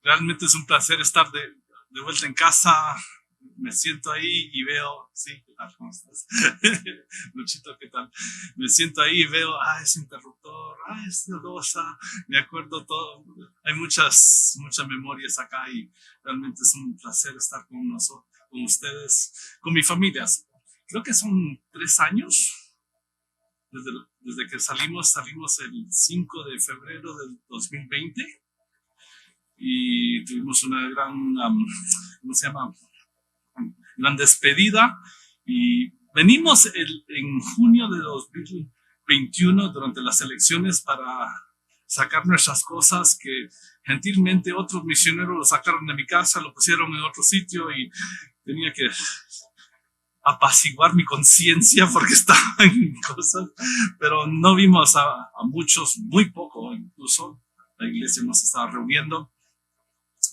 Realmente es un placer estar de vuelta en casa. Me siento ahí y veo, sí, ¿qué tal? ¿Cómo estás? Luchito, ¿qué tal? Me siento ahí y veo, ese interruptor, esta losa, me acuerdo todo. Hay muchas memorias acá y realmente es un placer estar con nosotros, con ustedes, con mi familia. Creo que son 3 años desde que salimos el 5 de febrero del 2020 y tuvimos una gran, ¿cómo se llama? Gran despedida y venimos en junio de 2021 durante las elecciones para sacar nuestras cosas que gentilmente otros misioneros lo sacaron de mi casa, lo pusieron en otro sitio y tenía que apaciguar mi conciencia porque estaban en cosas, pero no vimos a muchos, muy poco incluso, la iglesia nos estaba reuniendo,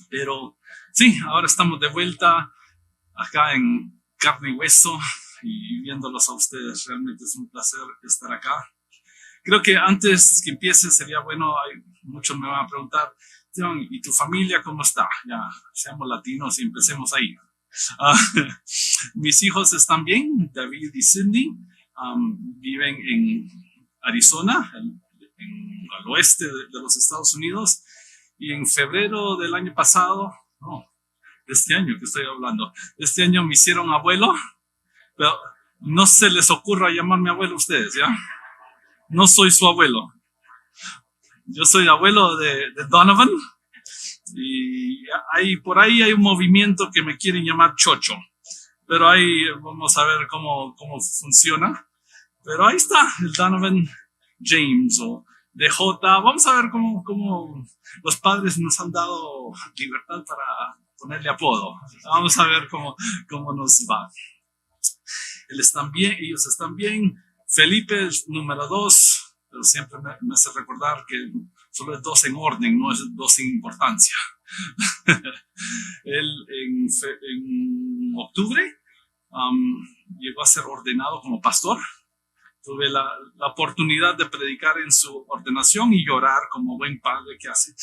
pero sí, ahora estamos de vuelta acá en carne y hueso y viéndolos a ustedes. Realmente es un placer estar acá. Creo que antes que empiece sería bueno, muchos me van a preguntar, ¿y tu familia cómo está? Ya, seamos latinos y empecemos ahí. Uh, Mis hijos están bien, David y Cindy, viven en Arizona, al oeste de los Estados Unidos, y en febrero del año pasado, no, este año que estoy hablando, este año me hicieron abuelo, pero no se les ocurra llamarme abuelo a ustedes, ¿ya? No soy su abuelo. Yo soy abuelo de Donovan y por ahí hay un movimiento que me quieren llamar Chocho, pero ahí vamos a ver cómo funciona. Pero ahí está, el Donovan James o DJ. Vamos a ver cómo los padres nos han dado libertad para ponerle apodo. Vamos a ver cómo nos va. Ellos están bien. Felipe es número 2, pero siempre me hace recordar que solo es 2 en orden, no es 2 en importancia. Él en octubre llegó a ser ordenado como pastor. Tuve la oportunidad de predicar en su ordenación y llorar como buen padre que hace.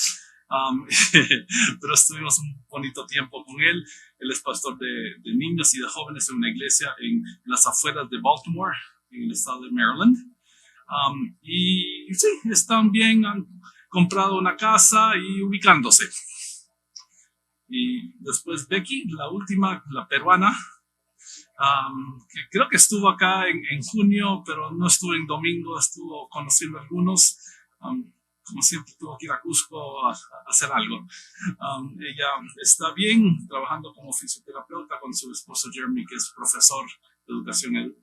Pero estuvimos un bonito tiempo con él. Él es pastor de niños y de jóvenes en una iglesia en las afueras de Baltimore, en el estado de Maryland. Y sí, están bien, han comprado una casa y ubicándose. Y después Becky, la última, la peruana, que creo que estuvo acá en junio, pero no estuvo en domingo, estuvo conociendo a algunos. Como siempre, tuvo que ir a Cusco a hacer algo. Ella está bien trabajando como fisioterapeuta con su esposo Jeremy, que es profesor de educación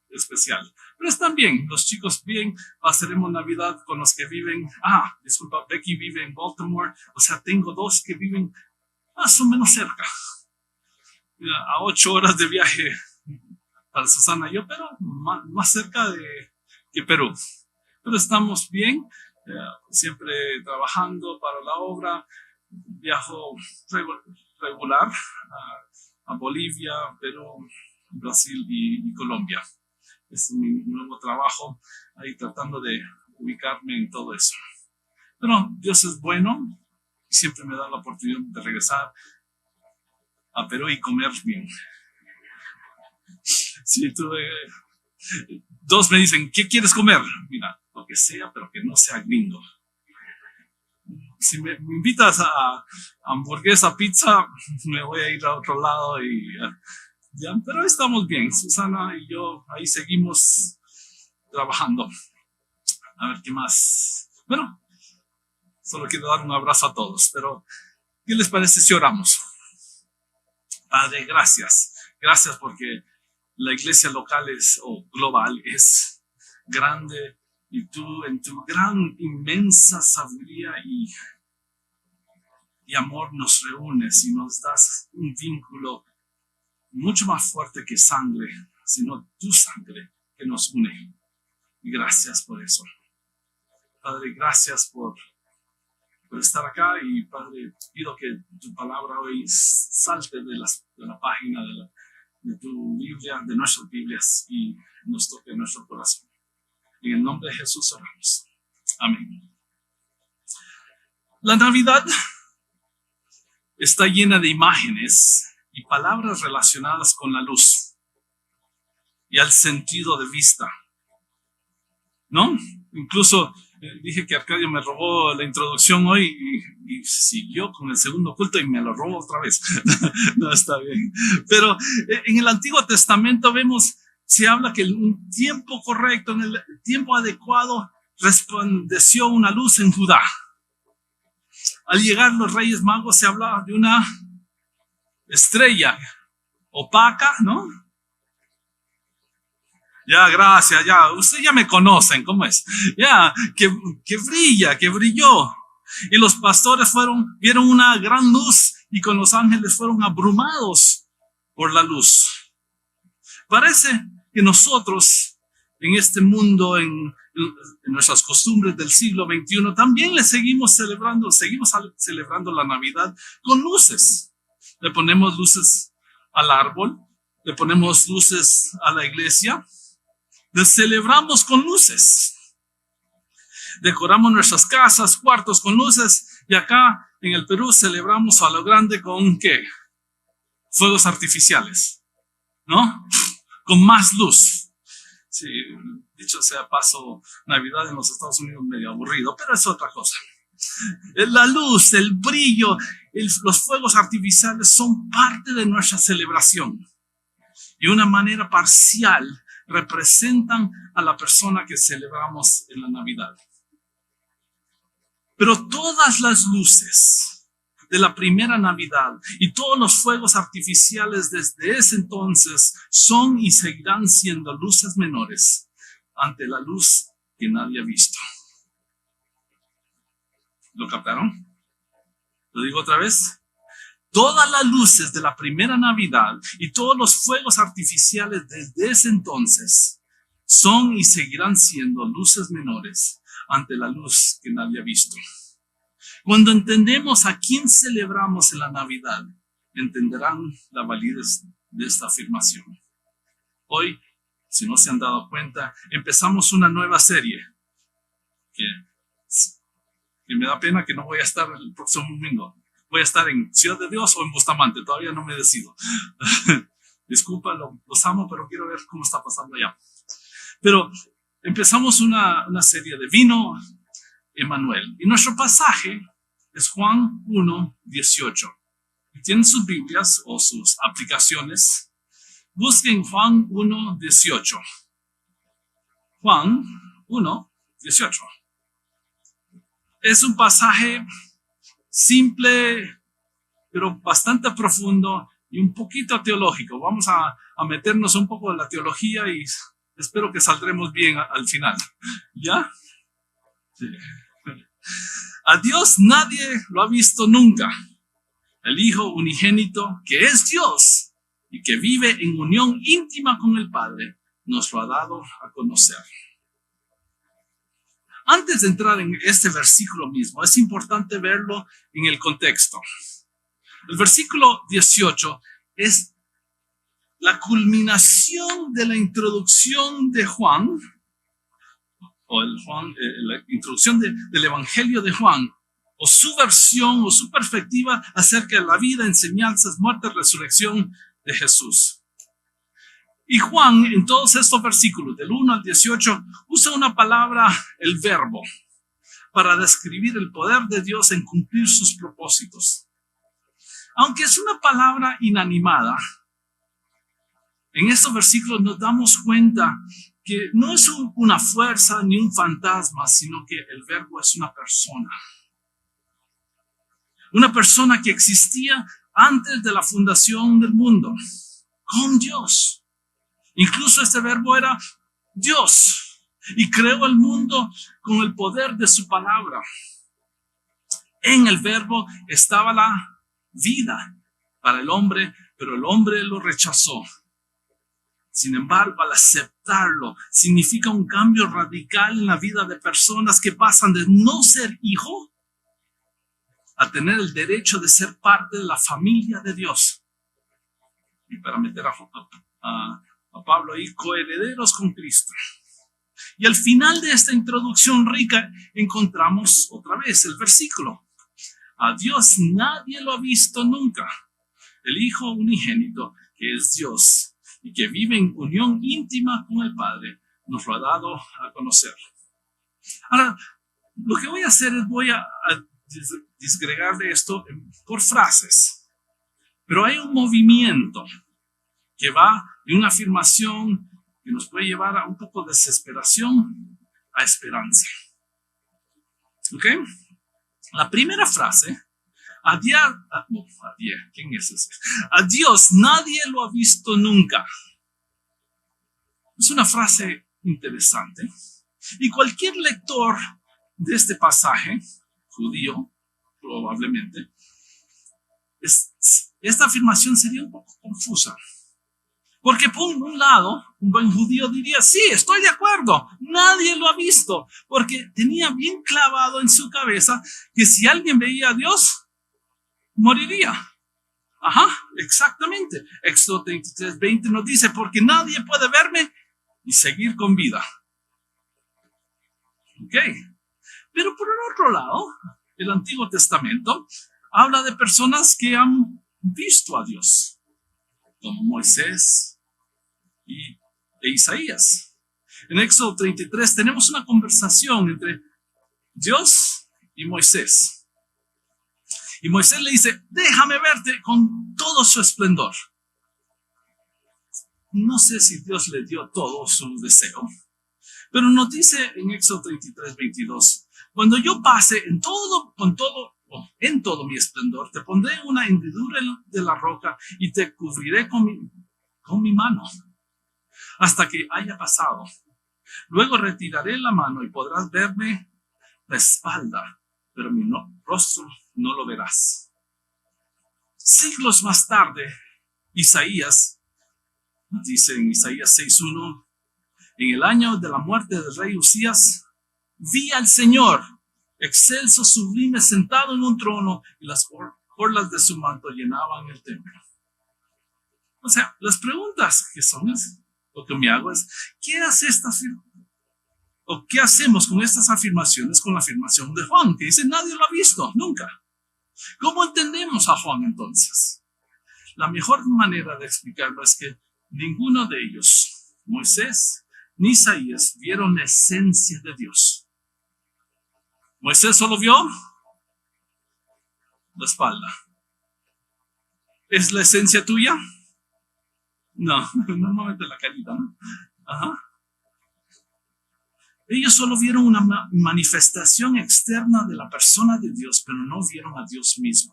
especial. Pero están bien, los chicos bien, pasaremos Navidad con los que viven. Disculpa, Becky vive en Baltimore, o sea, tengo 2 que viven más o menos cerca, a 8 horas de viaje para Susana y yo, pero más cerca que Perú. Pero estamos bien, siempre trabajando para la obra. Viajo regular a Bolivia, Perú, Brasil y Colombia. Es mi nuevo trabajo, ahí tratando de ubicarme en todo eso. Pero Dios es bueno y siempre me da la oportunidad de regresar a Perú y comer bien. Sí, dos me dicen, ¿qué quieres comer? Mira, lo que sea, pero que no sea gringo. Si me invitas a hamburguesa, pizza, me voy a ir a otro lado ya, pero estamos bien. Susana y yo ahí seguimos trabajando. A ver qué más. Bueno, solo quiero dar un abrazo a todos, pero ¿qué les parece si oramos? Padre, gracias. Gracias porque la iglesia local o global es grande y tú en tu gran, inmensa sabiduría y amor nos reúnes y nos das un vínculo mucho más fuerte que sangre, sino tu sangre que nos une. Y gracias por eso. Padre, gracias por estar acá y Padre, pido que tu palabra hoy salte de la página de tu Biblia, de nuestras Biblias y nos toque nuestro corazón. En el nombre de Jesús oramos. Amén. La Navidad está llena de imágenes y palabras relacionadas con la luz y al sentido de vista, ¿no? Incluso dije que Arcadio me robó la introducción hoy y siguió con el segundo culto y me lo robó otra vez. No, está bien. Pero en el Antiguo Testamento se habla que en un tiempo correcto, en el tiempo adecuado, resplandeció una luz en Judá. Al llegar los Reyes Magos se hablaba de una estrella opaca, ¿no? Ya, gracias, ya, ustedes ya me conocen, ¿cómo es? Ya, que brilla, que brilló. Y los pastores vieron una gran luz y con los ángeles fueron abrumados por la luz. Parece que nosotros en este mundo, en nuestras costumbres del siglo XXI, también seguimos celebrando la Navidad con luces. Le ponemos luces al árbol, le ponemos luces a la iglesia, le celebramos con luces. Decoramos nuestras casas, cuartos con luces, y acá en el Perú celebramos a lo grande con ¿qué? Fuegos artificiales, ¿no? Con más luz. Sí, dicho sea paso, Navidad en los Estados Unidos medio aburrido, pero es otra cosa. La luz, el brillo, los fuegos artificiales son parte de nuestra celebración. Y de una manera parcial representan a la persona que celebramos en la Navidad. Pero todas las luces de la primera Navidad y todos los fuegos artificiales desde ese entonces son y seguirán siendo luces menores ante la luz que nadie ha visto. ¿Lo captaron? ¿Lo digo otra vez? Todas las luces de la primera Navidad y todos los fuegos artificiales desde ese entonces son y seguirán siendo luces menores ante la luz que nadie ha visto. Cuando entendemos a quién celebramos en la Navidad, entenderán la validez de esta afirmación. Hoy, si no se han dado cuenta, empezamos una nueva serie que me da pena que no voy a estar el próximo domingo. Voy a estar en Ciudad de Dios o en Bustamante, todavía no me decido. Disculpa, los amo, pero quiero ver cómo está pasando allá. Pero empezamos una serie de Vino Emmanuel. Y nuestro pasaje es Juan 1:18. Si tienen sus Biblias o sus aplicaciones, busquen Juan 1:18. Juan 1:18. Es un pasaje simple, pero bastante profundo y un poquito teológico. Vamos a meternos un poco en la teología y espero que saldremos bien al final. ¿Ya? Sí. A Dios nadie lo ha visto nunca. El Hijo unigénito, que es Dios y que vive en unión íntima con el Padre, nos lo ha dado a conocer. Antes de entrar en este versículo mismo, es importante verlo en el contexto. El versículo 18 es la culminación de la introducción de Juan, la introducción del Evangelio de Juan, o su versión o su perspectiva acerca de la vida, enseñanzas, muerte, resurrección de Jesús. Y Juan, en todos estos versículos, del 1 al 18, usa una palabra, el verbo, para describir el poder de Dios en cumplir sus propósitos. Aunque es una palabra inanimada, en estos versículos nos damos cuenta que no es una fuerza ni un fantasma, sino que el verbo es una persona. Una persona que existía antes de la fundación del mundo, con Dios. Incluso este verbo era Dios y creó el mundo con el poder de su palabra. En el verbo estaba la vida para el hombre, pero el hombre lo rechazó. Sin embargo, al aceptarlo, significa un cambio radical en la vida de personas que pasan de no ser hijo a tener el derecho de ser parte de la familia de Dios. Y para meter a Pablo ahí, coherederos con Cristo. Y al final de esta introducción rica encontramos otra vez el versículo. A Dios nadie lo ha visto nunca. El Hijo unigénito, que es Dios y que vive en unión íntima con el Padre, nos lo ha dado a conocer. Ahora, lo que voy a hacer es voy a disgregar de esto por frases. Pero hay un movimiento que va de una afirmación que nos puede llevar a un poco de desesperación a esperanza. ¿Ok? La primera frase, ¿quién es ese? A Dios nadie lo ha visto nunca. Es una frase interesante. Y cualquier lector de este pasaje, judío, probablemente, esta afirmación sería un poco confusa. Porque por un lado, un buen judío diría, sí, estoy de acuerdo, nadie lo ha visto, porque tenía bien clavado en su cabeza que si alguien veía a Dios, moriría. Ajá, exactamente. Éxodo 33:20 nos dice, porque nadie puede verme y seguir con vida. Ok. Pero por el otro lado, el Antiguo Testamento habla de personas que han visto a Dios, como Moisés e Isaías. En Éxodo 33 tenemos una conversación entre Dios y Moisés. Y Moisés le dice, déjame verte con todo su esplendor. No sé si Dios le dio todo su deseo, pero nos dice en Éxodo 33:22, cuando yo pase en todo mi esplendor, te pondré una hendidura de la roca y te cubriré con mi mano hasta que haya pasado. Luego retiraré la mano y podrás verme la espalda, pero mi rostro no lo verás. Siglos más tarde, Isaías dice en Isaías 6:1, en el año de la muerte del rey Usías, vi al Señor, excelso, sublime, sentado en un trono, y las orlas de su manto llenaban el templo. O sea, las preguntas que son, lo que me hago es, ¿qué hace esta afirmación? ¿O qué hacemos con estas afirmaciones con la afirmación de Juan, que dice, nadie lo ha visto, nunca? ¿Cómo entendemos a Juan entonces? La mejor manera de explicarlo es que ninguno de ellos, Moisés ni Isaías, vieron la esencia de Dios. Moisés solo vio la espalda. ¿Es la esencia tuya? No, normalmente la carita, ¿no? Ajá. Ellos solo vieron una manifestación externa de la persona de Dios, pero no vieron a Dios mismo.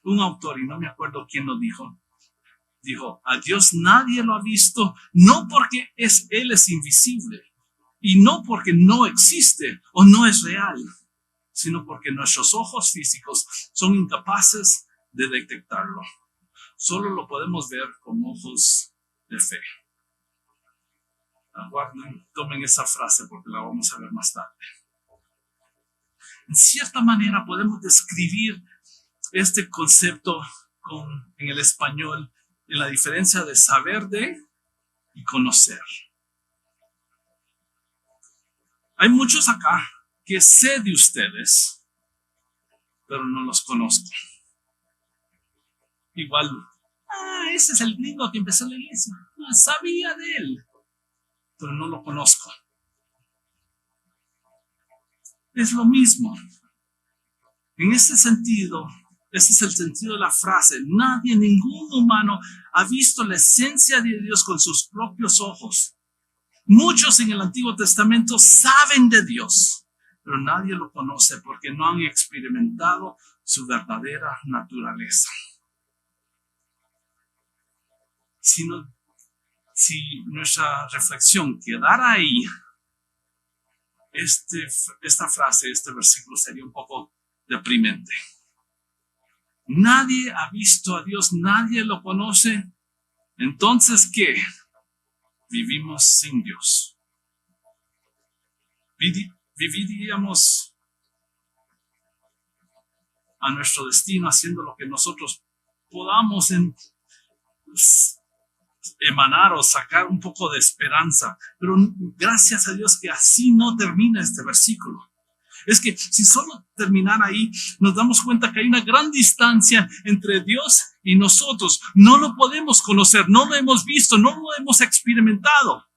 Un autor, y no me acuerdo quién lo dijo, a Dios nadie lo ha visto, no porque Él es invisible, y no porque no existe o no es real, sino porque nuestros ojos físicos son incapaces de detectarlo. Solo lo podemos ver con ojos de fe. Aguarden, tomen esa frase porque la vamos a ver más tarde. En cierta manera podemos describir este concepto en el español en la diferencia de saber de y conocer. Hay muchos acá que sé de ustedes, pero no los conozco. Igual, ese es el gringo que empezó la iglesia. Sabía de él, pero no lo conozco. Es lo mismo. En ese sentido, ese es el sentido de la frase. Ningún humano ha visto la esencia de Dios con sus propios ojos. Muchos en el Antiguo Testamento saben de Dios, pero nadie lo conoce porque no han experimentado su verdadera naturaleza. Si nuestra reflexión quedara ahí, esta frase, este versículo sería un poco deprimente. Nadie ha visto a Dios, nadie lo conoce. Entonces, ¿qué? Vivimos sin Dios. Viviríamos a nuestro destino haciendo lo que nosotros podamos emanar o sacar un poco de esperanza. Pero gracias a Dios que así no termina este versículo. Es que si solo terminar ahí, nos damos cuenta que hay una gran distancia entre Dios y nosotros. No lo podemos conocer, no lo hemos visto, no lo hemos experimentado.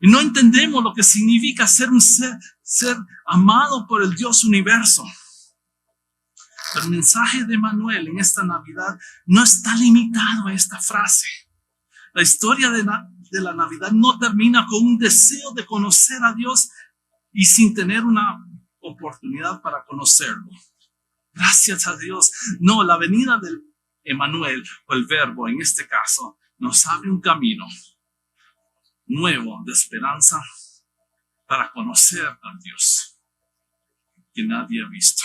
Y no entendemos lo que significa ser un ser amado por el Dios universo. Pero el mensaje de Manuel en esta Navidad no está limitado a esta frase. La historia de la Navidad no termina con un deseo de conocer a Dios y sin tener una oportunidad para conocerlo. Gracias a Dios. No, la venida del Emmanuel, o el Verbo en este caso, nos abre un camino nuevo de esperanza para conocer a Dios que nadie ha visto.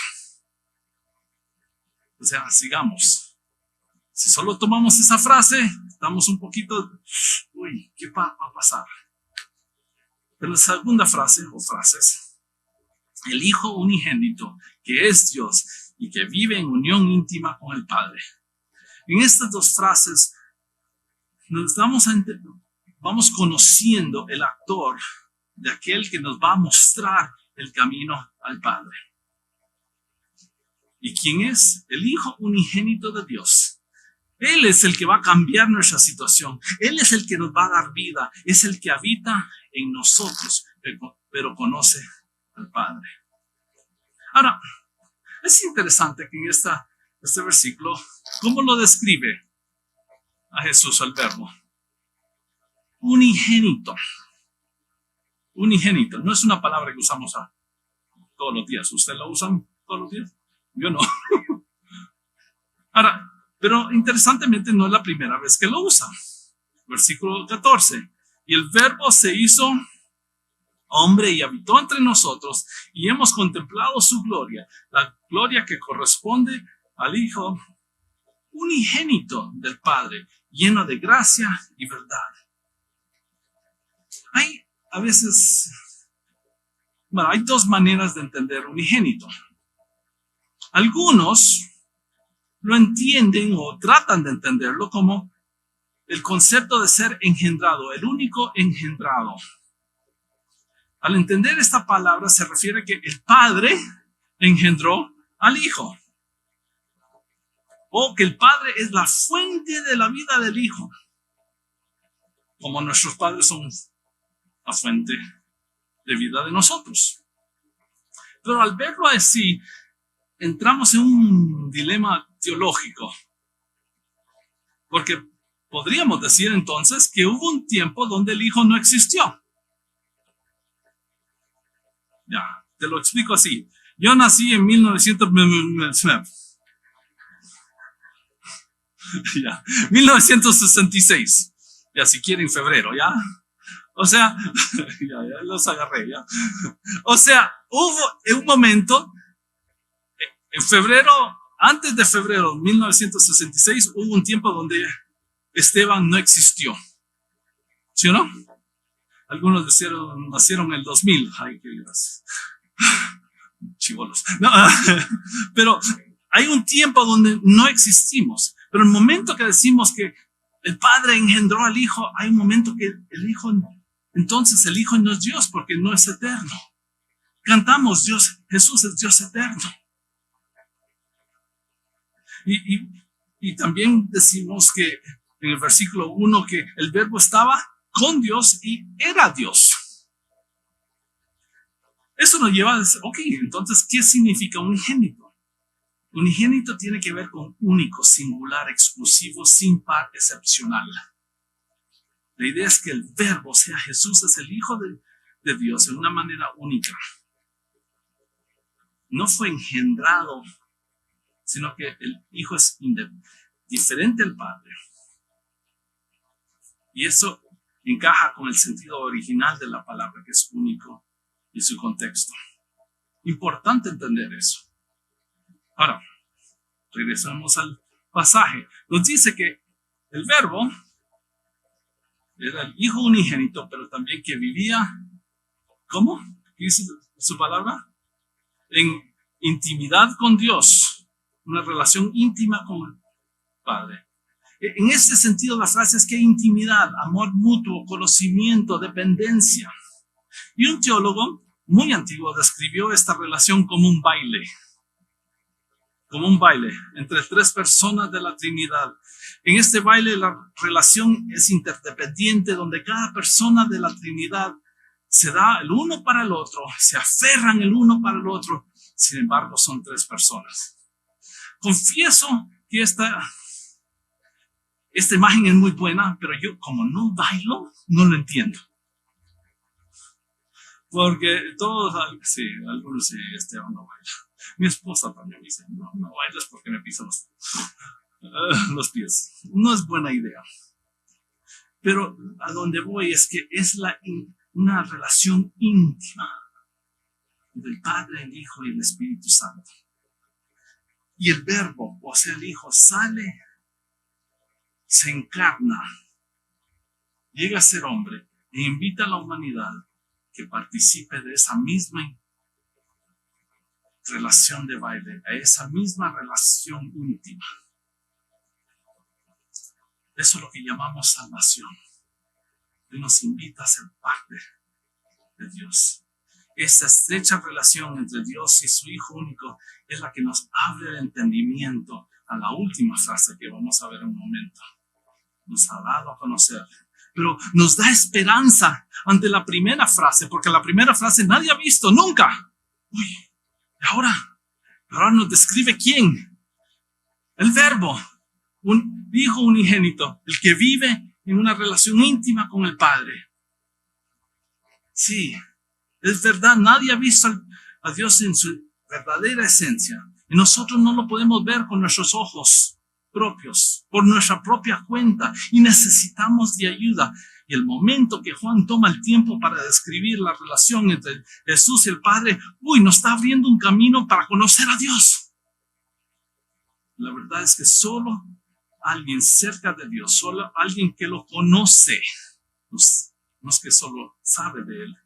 O sea, sigamos. Si solo tomamos esa frase, estamos un poquito, ¿qué va a pasar? Pero la segunda frase o frases, el Hijo unigénito, que es Dios y que vive en unión íntima con el Padre. En estas dos frases nos vamos conociendo el actor de aquel que nos va a mostrar el camino al Padre. ¿Y quién es? El Hijo unigénito de Dios. Él es el que va a cambiar nuestra situación. Él es el que nos va a dar vida. Es el que habita en nosotros, pero conoce al Padre. Ahora, es interesante que en este versículo, ¿cómo lo describe a Jesús, al Verbo? Unigénito. Unigénito. No es una palabra que usamos todos los días. ¿Ustedes la usan todos los días? Yo no. Ahora, pero interesantemente no es la primera vez que lo usa. Versículo 14. Y el Verbo se hizo hombre y habitó entre nosotros y hemos contemplado su gloria, la gloria que corresponde al Hijo unigénito del Padre, lleno de gracia y verdad. Hay a veces, hay dos maneras de entender unigénito. Algunos lo entienden o tratan de entenderlo como el concepto de ser engendrado, el único engendrado. Al entender esta palabra se refiere que el Padre engendró al Hijo. O que el Padre es la fuente de la vida del Hijo. Como nuestros padres son la fuente de vida de nosotros. Pero al verlo así, entramos en un dilema teológico. Porque podríamos decir entonces que hubo un tiempo donde el Hijo no existió. Ya, te lo explico así. Yo nací en 1966. Ya, si quieren, febrero, ¿ya? O sea, ya los agarré, ¿ya? O sea, hubo un momento, en febrero, antes de febrero de 1966, hubo un tiempo donde Esteban no existió. ¿Sí o no? Algunos nacieron en el 2000. Ay, qué gracias. Chibolos. No, pero hay un tiempo donde no existimos. Pero el momento que decimos que el Padre engendró al Hijo, hay un momento que el Hijo, entonces el Hijo no es Dios porque no es eterno. Cantamos Jesús es Dios eterno. Y también decimos que en el versículo 1 que el Verbo estaba con Dios y era Dios. Eso nos lleva a decir, ok, entonces, ¿qué significa unigénito? Unigénito tiene que ver con único, singular, exclusivo, sin par, excepcional. La idea es que el Verbo, o sea, Jesús es el Hijo de Dios en una manera única. No fue engendrado, sino que el Hijo es diferente al Padre. Y eso encaja con el sentido original de la palabra, que es único y su contexto. Importante entender eso. Ahora, regresamos al pasaje. Nos dice que el Verbo era el Hijo unigénito, pero también que vivía, ¿cómo? ¿Qué dice su palabra? En intimidad con Dios, una relación íntima con el Padre. En este sentido, la frase es que intimidad, amor mutuo, conocimiento, dependencia. Y un teólogo muy antiguo describió esta relación como un baile entre tres personas de la Trinidad. En este baile la relación es interdependiente, donde cada persona de la Trinidad se da el uno para el otro, se aferran el uno para el otro. Sin embargo, son tres personas. Confieso que esta imagen es muy buena, pero yo, como no bailo, no lo entiendo. Porque todos, sí, algunos sí, no baila. Mi esposa también me dice, no bailes porque me pisan los pies. No es buena idea. Pero a donde voy es que es una relación íntima del Padre, el Hijo y el Espíritu Santo. Y el Verbo, o sea, el Hijo, sale, se encarna, llega a ser hombre e invita a la humanidad que participe de esa misma relación de baile, a esa misma relación íntima. Eso es lo que llamamos salvación. Él nos invita a ser parte de Dios. Esa estrecha relación entre Dios y su Hijo único es la que nos abre el entendimiento a la última frase que vamos a ver en un momento. Nos ha dado a conocer, pero nos da esperanza ante la primera frase, porque la primera frase nadie ha visto nunca. Uy, ahora nos describe quién. El Verbo, un Hijo unigénito, el que vive en una relación íntima con el Padre. Sí, es verdad, nadie ha visto a Dios en su verdadera esencia. Y nosotros no lo podemos ver con nuestros ojos propios, por nuestra propia cuenta, y necesitamos de ayuda. Y el momento que Juan toma el tiempo para describir la relación entre Jesús y el Padre, nos está abriendo un camino para conocer a Dios. La verdad es que solo alguien cerca de Dios, solo alguien que lo conoce, no es que solo sabe de Él,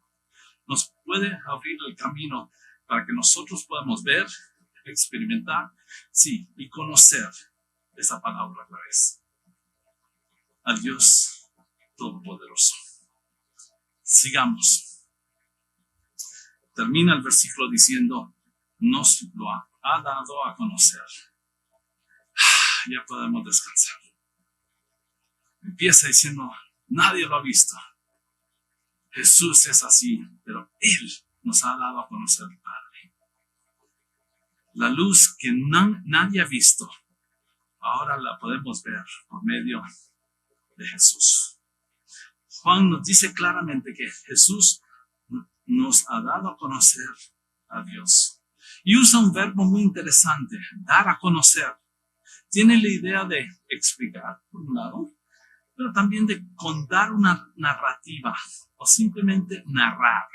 nos puede abrir el camino para que nosotros podamos ver, experimentar, sí, y conocer esa palabra otra vez. Al Dios Todopoderoso. Sigamos. Termina el versículo diciendo, nos lo ha dado a conocer. Ya podemos descansar. Empieza diciendo, nadie lo ha visto. Jesús es así, pero Él nos ha dado a conocer al Padre. La luz que nadie ha visto, ahora la podemos ver por medio de Jesús. Juan nos dice claramente que Jesús nos ha dado a conocer a Dios. Y usa un verbo muy interesante, dar a conocer. Tiene la idea de explicar, por un lado, pero también de contar una narrativa o simplemente narrar.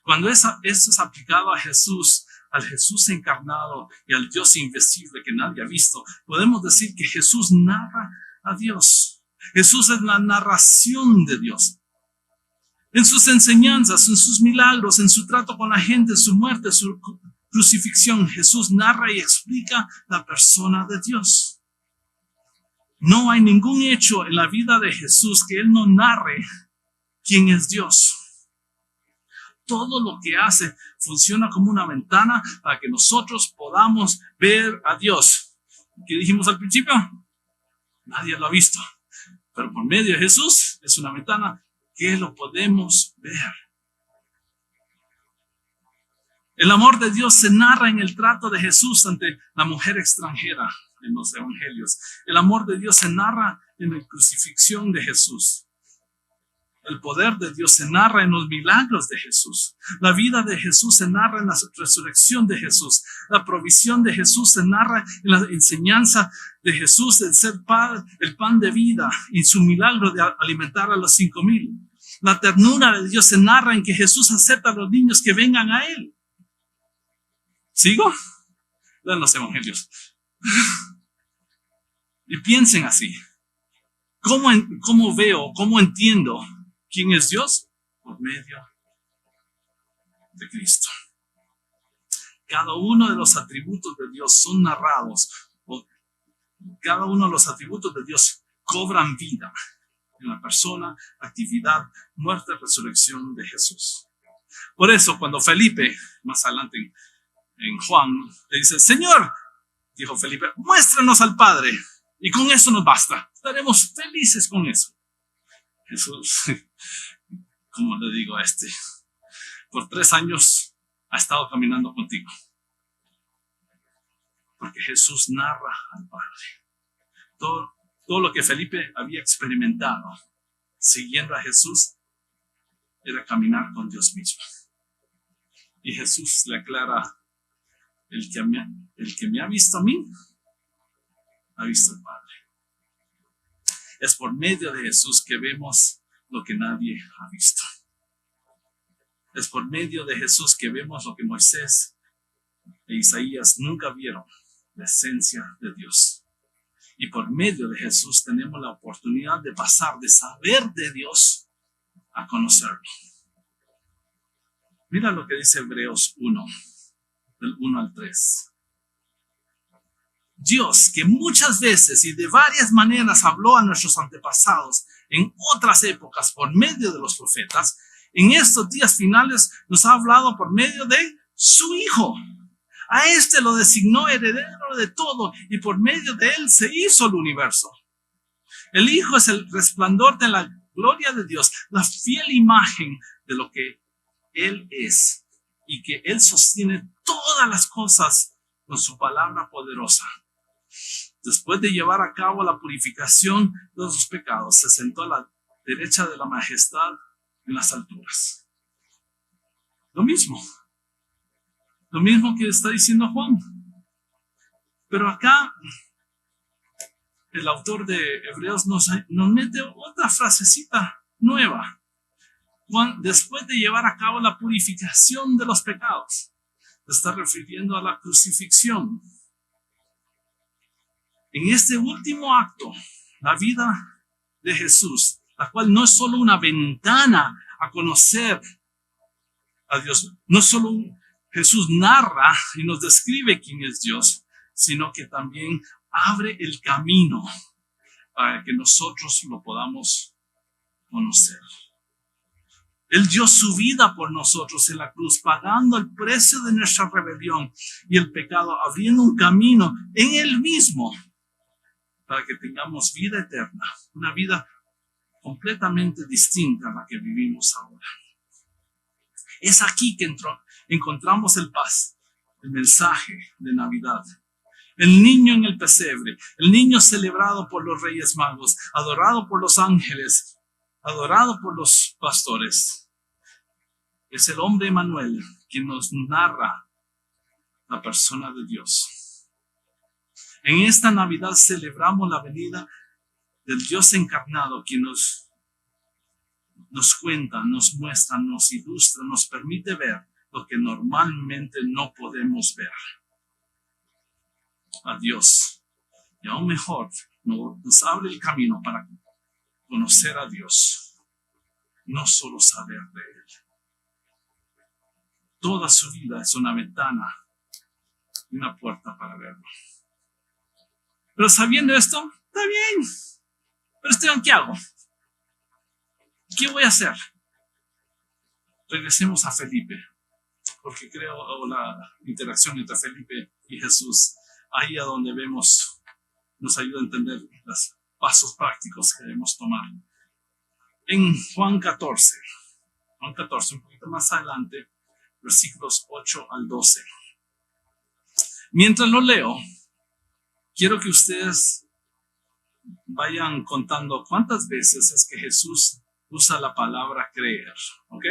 Cuando eso es aplicado a Jesús, al Jesús encarnado y al Dios invisible que nadie ha visto, podemos decir que Jesús narra a Dios. Jesús es la narración de Dios. En sus enseñanzas, en sus milagros, en su trato con la gente, en su muerte, su crucifixión, Jesús narra y explica la persona de Dios. No hay ningún hecho en la vida de Jesús que Él no narre quién es Dios. Todo lo que hace funciona como una ventana para que nosotros podamos ver a Dios. ¿Qué dijimos al principio? Nadie lo ha visto. Pero por medio de Jesús es una ventana que lo podemos ver. El amor de Dios se narra en el trato de Jesús ante la mujer extranjera en los evangelios. El amor de Dios se narra en la crucifixión de Jesús. El poder de Dios se narra en los milagros de Jesús. La vida de Jesús se narra en la resurrección de Jesús. La provisión de Jesús se narra en la enseñanza de Jesús de ser el pan de vida y su milagro de alimentar a los 5,000. La ternura de Dios se narra en que Jesús acepta a los niños que vengan a Él. ¿Sigo? Lean los evangelios. Y piensen así. ¿Cómo veo, cómo entiendo quién es Dios? Por medio de Cristo. Cada uno de los atributos de Dios son narrados. Cada uno de los atributos de Dios cobran vida en la persona, actividad, muerte, resurrección de Jesús. Por eso, cuando Felipe, más adelante en Juan, le dice, Señor, dijo Felipe, muéstranos al Padre, y con eso nos basta. Estaremos felices con eso. Jesús, como le digo a por 3 años ha estado caminando contigo. Porque Jesús narra al Padre. Todo lo que Felipe había experimentado siguiendo a Jesús era caminar con Dios mismo. Y Jesús le aclara, el que me ha visto a mí, ha visto al Padre. Es por medio de Jesús que vemos lo que nadie ha visto. Es por medio de Jesús que vemos lo que Moisés e Isaías nunca vieron, la esencia de Dios. Y por medio de Jesús tenemos la oportunidad de pasar de saber de Dios a conocerlo. Mira lo que dice Hebreos 1, del 1 al 3. Dios, que muchas veces y de varias maneras habló a nuestros antepasados en otras épocas por medio de los profetas, en estos días finales nos ha hablado por medio de su Hijo. A este lo designó heredero de todo y por medio de él se hizo el universo. El Hijo es el resplandor de la gloria de Dios, la fiel imagen de lo que Él es y que Él sostiene todas las cosas con su palabra poderosa. Después de llevar a cabo la purificación de sus pecados, se sentó a la derecha de la majestad en las alturas. Lo mismo que está diciendo Juan. Pero acá el autor de Hebreos nos mete otra frasecita nueva. Juan, después de llevar a cabo la purificación de los pecados, se está refiriendo a la crucifixión. En este último acto, la vida de Jesús, la cual no es solo una ventana a conocer a Dios, no solo Jesús narra y nos describe quién es Dios, sino que también abre el camino para que nosotros lo podamos conocer. Él dio su vida por nosotros en la cruz, pagando el precio de nuestra rebelión y el pecado, abriendo un camino en Él mismo para que tengamos vida eterna, una vida completamente distinta a la que vivimos ahora. Es aquí que encontramos el paz, el mensaje de Navidad. El niño en el pesebre, el niño celebrado por los Reyes Magos, adorado por los ángeles, adorado por los pastores. Es el hombre Emmanuel quien nos narra la persona de Dios. En esta Navidad celebramos la venida del Dios encarnado, quien nos cuenta, nos muestra, nos ilustra, nos permite ver lo que normalmente no podemos ver. A Dios. Y aún mejor, nos abre el camino para conocer a Dios, no solo saber de Él. Toda su vida es una ventana y una puerta para verlo. Pero sabiendo esto, está bien. Pero Esteban, ¿qué hago? ¿Qué voy a hacer? Regresemos a Felipe, porque creo la interacción entre Felipe y Jesús, ahí a donde vemos, nos ayuda a entender los pasos prácticos que debemos tomar. En Juan 14, un poquito más adelante, versículos 8 al 12. Mientras lo leo, quiero que ustedes vayan contando cuántas veces es que Jesús usa la palabra creer, ¿ok?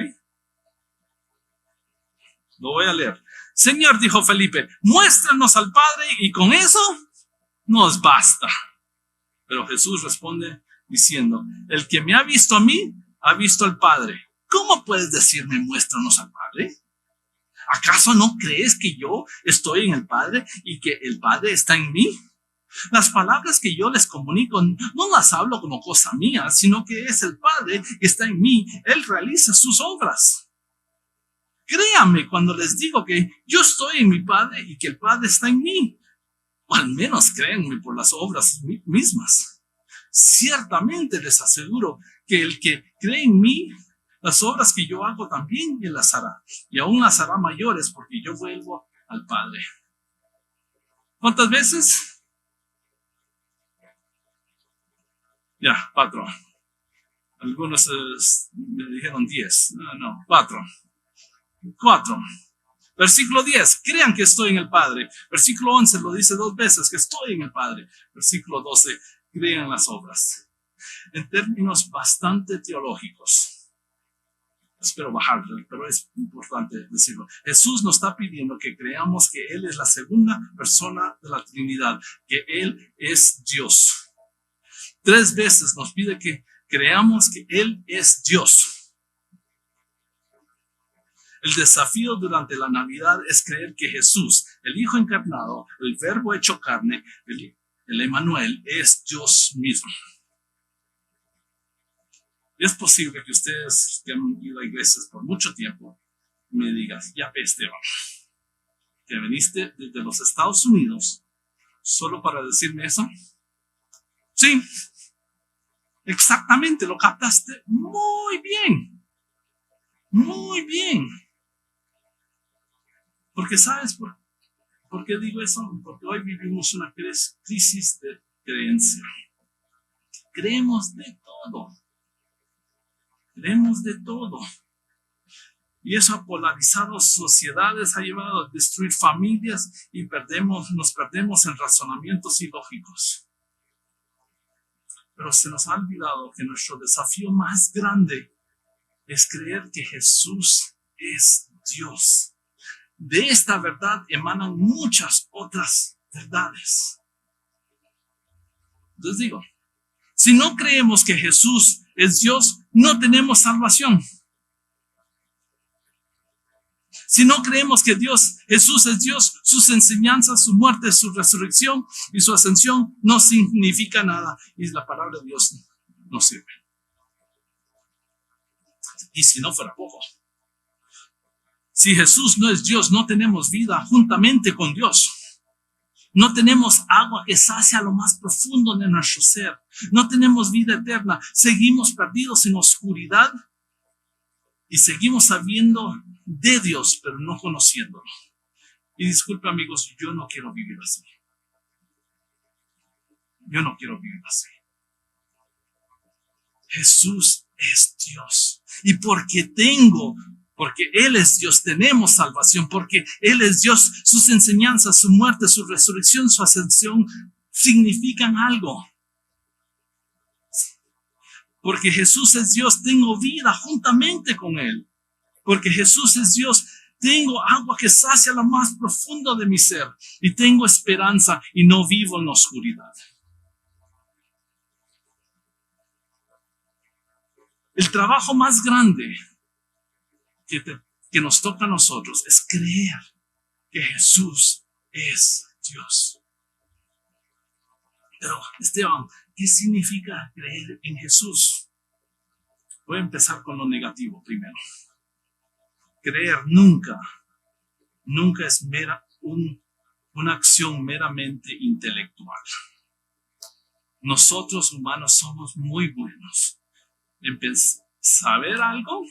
Lo voy a leer. Señor, dijo Felipe, muéstranos al Padre y con eso nos basta. Pero Jesús responde diciendo, el que me ha visto a mí, ha visto al Padre. ¿Cómo puedes decirme muéstranos al Padre? ¿Acaso no crees que yo estoy en el Padre y que el Padre está en mí? Las palabras que yo les comunico no las hablo como cosa mía, sino que es el Padre que está en mí. Él realiza sus obras. Créanme cuando les digo que yo estoy en mi Padre y que el Padre está en mí. O al menos créanme por las obras mismas. Ciertamente les aseguro que el que cree en mí, las obras que yo hago también él las hará, y aún las hará mayores, porque yo vuelvo al Padre. ¿Cuántas veces? Ya, 4. Algunos me dijeron 10. No, 4. 4. Versículo 10, crean que estoy en el Padre. Versículo 11 lo dice 2 veces, que estoy en el Padre. Versículo 12, crean las obras. En términos bastante teológicos, espero bajarle, pero es importante decirlo. Jesús nos está pidiendo que creamos que Él es la segunda persona de la Trinidad, que Él es Dios. 3 veces nos pide que creamos que Él es Dios. El desafío durante la Navidad es creer que Jesús, el Hijo encarnado, el Verbo hecho carne, el Emmanuel, es Dios mismo. Y es posible que ustedes que han ido a iglesias por mucho tiempo me digan, ya Esteban, que viniste desde los Estados Unidos solo para decirme eso. Sí, exactamente, lo captaste muy bien. Muy bien. Porque ¿sabes por qué digo eso? Porque hoy vivimos una crisis de creencia. Creemos de todo. Creemos de todo. Y eso ha polarizado sociedades, ha llevado a destruir familias y nos perdemos en razonamientos ilógicos. Pero se nos ha olvidado que nuestro desafío más grande es creer que Jesús es Dios. De esta verdad emanan muchas otras verdades. Entonces digo, si no creemos que Jesús es Dios, no tenemos salvación. Si no creemos que Jesús es Dios, sus enseñanzas, su muerte, su resurrección y su ascensión no significa nada. Y la palabra de Dios no sirve. Y si no fuera poco, si Jesús no es Dios, no tenemos vida juntamente con Dios. No tenemos agua que sacia lo más profundo de nuestro ser. No tenemos vida eterna. Seguimos perdidos en oscuridad y seguimos sabiendo de Dios, pero no conociéndolo. Y disculpe, amigos, yo no quiero vivir así. Yo no quiero vivir así. Jesús es Dios. Y porque Él es Dios, tenemos salvación, porque Él es Dios, sus enseñanzas, su muerte, su resurrección, su ascensión significan algo. Porque Jesús es Dios, tengo vida juntamente con Él. Porque Jesús es Dios, tengo agua que sacia lo más profundo de mi ser y tengo esperanza y no vivo en la oscuridad. El trabajo más grande que nos toca a nosotros es creer que Jesús es Dios. Pero, Esteban, ¿qué significa creer en Jesús? Voy a empezar con lo negativo primero. Creer nunca es una acción meramente intelectual. Nosotros humanos somos muy buenos en saber algo,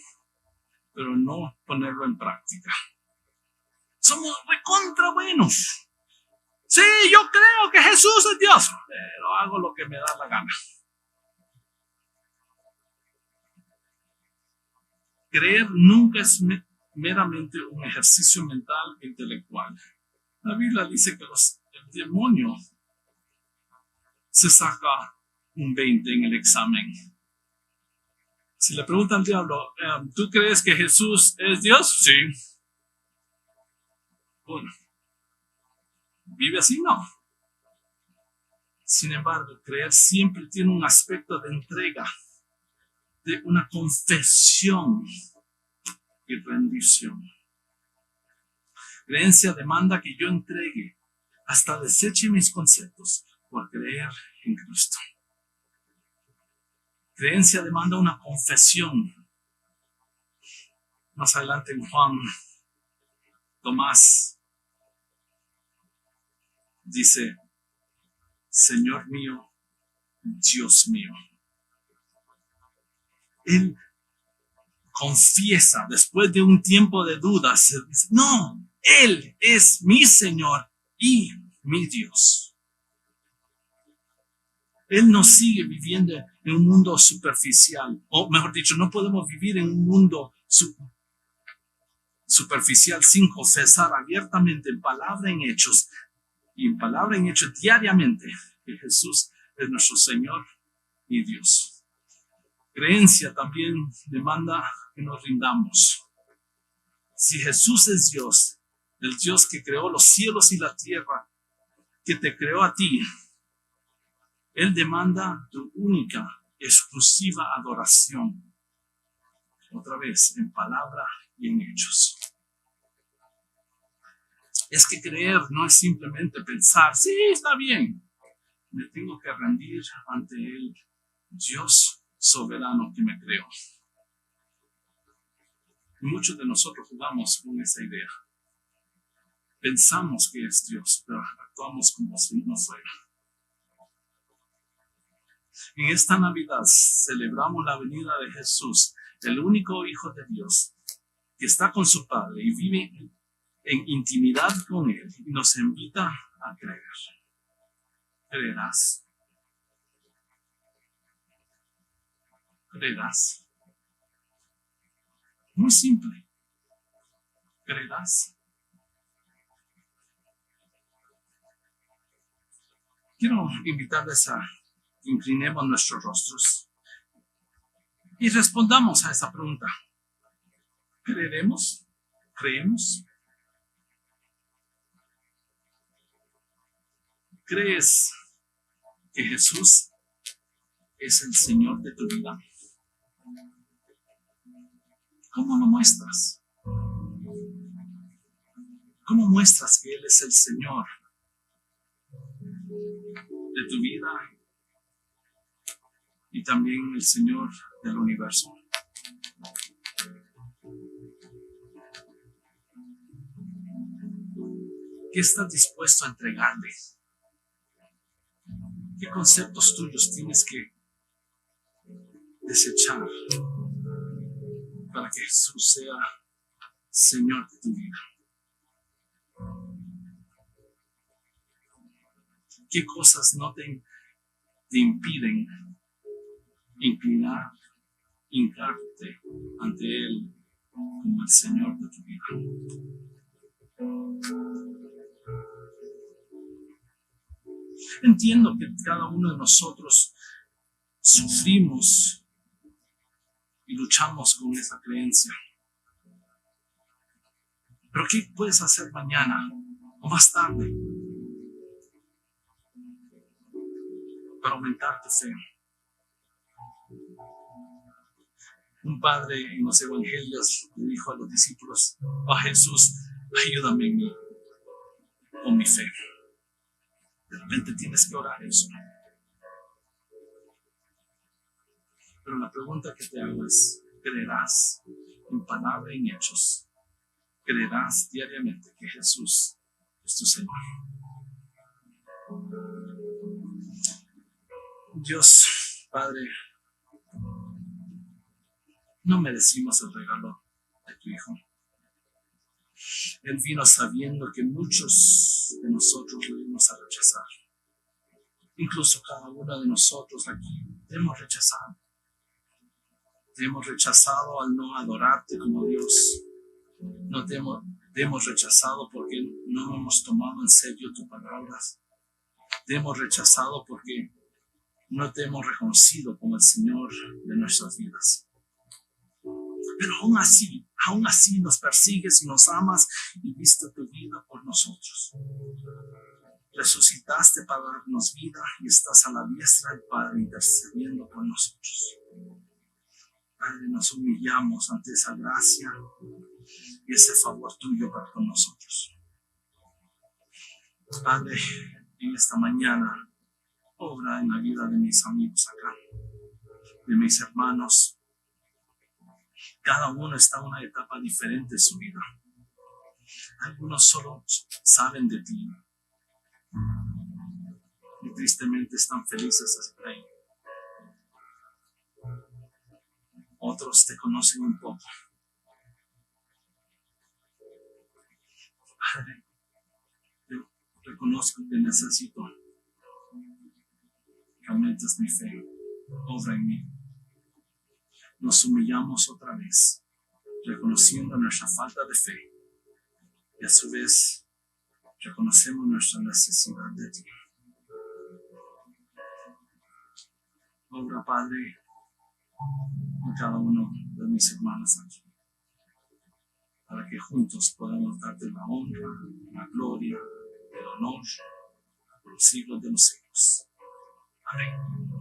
pero no ponerlo en práctica. Somos recontra buenos. Sí, yo creo que Jesús es Dios, pero hago lo que me da la gana. Creer nunca es meramente un ejercicio mental e intelectual. La Biblia dice que el demonio se saca un 20 en el examen. Si le preguntan al diablo, ¿tú crees que Jesús es Dios? Sí. Bueno, ¿vive así? No. Sin embargo, creer siempre tiene un aspecto de entrega, de una confesión y rendición. Creencia demanda que yo entregue, hasta deseche mis conceptos por creer en Cristo. Creencia demanda una confesión. Más adelante en Juan, Tomás dice, Señor mío Dios mío. Él confiesa después de un tiempo de dudas, dice, no, Él es mi Señor y mi Dios. Él no sigue viviendo en un mundo superficial, o mejor dicho, no podemos vivir en un mundo superficial sin confesar abiertamente en palabra y en palabra y en hechos diariamente que Jesús es nuestro Señor y Dios. Creencia también demanda que nos rindamos. Si Jesús es Dios, el Dios que creó los cielos y la tierra, que te creó a ti, Él demanda tu única, exclusiva adoración. Otra vez, en palabra y en hechos. Es que creer no es simplemente pensar, sí, está bien. Me tengo que rendir ante el Dios soberano que me creó. Y muchos de nosotros jugamos con esa idea. Pensamos que es Dios, pero actuamos como si no fuera. En esta Navidad celebramos la venida de Jesús, el único Hijo de Dios, que está con su Padre y vive en intimidad con Él y nos invita a creer. ¿Creerás? ¿Creerás? Muy simple. ¿Creerás? Quiero invitarles a que inclinemos nuestros rostros y respondamos a esa pregunta. ¿Creeremos? ¿Creemos? ¿Crees que Jesús es el Señor de tu vida? ¿Cómo lo muestras? ¿Cómo muestras que Él es el Señor de tu vida y también el Señor del universo? ¿Qué estás dispuesto a entregarle? ¿Qué conceptos tuyos tienes que desechar para que Jesús sea Señor de tu vida? ¿Qué cosas no te impiden hincarte ante Él como el Señor de tu vida? Entiendo que cada uno de nosotros sufrimos y luchamos con esa creencia. Pero ¿qué puedes hacer mañana o más tarde para aumentar tu fe? Un padre en los evangelios le dijo a los discípulos: oh Jesús, ayúdame con mi fe. De repente tienes que orar eso. Pero la pregunta que te hago es: ¿creerás en palabra y en hechos? ¿Creerás diariamente que Jesús es tu Señor? Dios, Padre, no merecimos el regalo de tu Hijo. Él vino sabiendo que muchos de nosotros lo íbamos a rechazar. Incluso cada uno de nosotros aquí te hemos rechazado. Te hemos rechazado al no adorarte como Dios. No te hemos rechazado porque no hemos tomado en serio tus palabras. Te hemos rechazado porque no te hemos reconocido como el Señor de nuestras vidas. Pero aún así nos persigues y nos amas y diste tu vida por nosotros. Resucitaste para darnos vida y estás a la diestra del Padre intercediendo por nosotros. Padre, nos humillamos ante esa gracia y ese favor tuyo para con nosotros. Padre, en esta mañana, obra en la vida de mis amigos acá, de mis hermanos. Cada uno está en una etapa diferente de su vida. Algunos solo saben de ti y tristemente están felices ahí. Otros te conocen un poco. Padre, yo reconozco que necesito que aumentes mi fe. Obra en mí. Nos humillamos otra vez, reconociendo nuestra falta de fe. Y a su vez, reconocemos nuestra necesidad de ti. Obra, Padre, en cada uno de mis hermanos aquí, para que juntos podamos darte la honra, la gloria, el honor por los siglos de los siglos. Amén.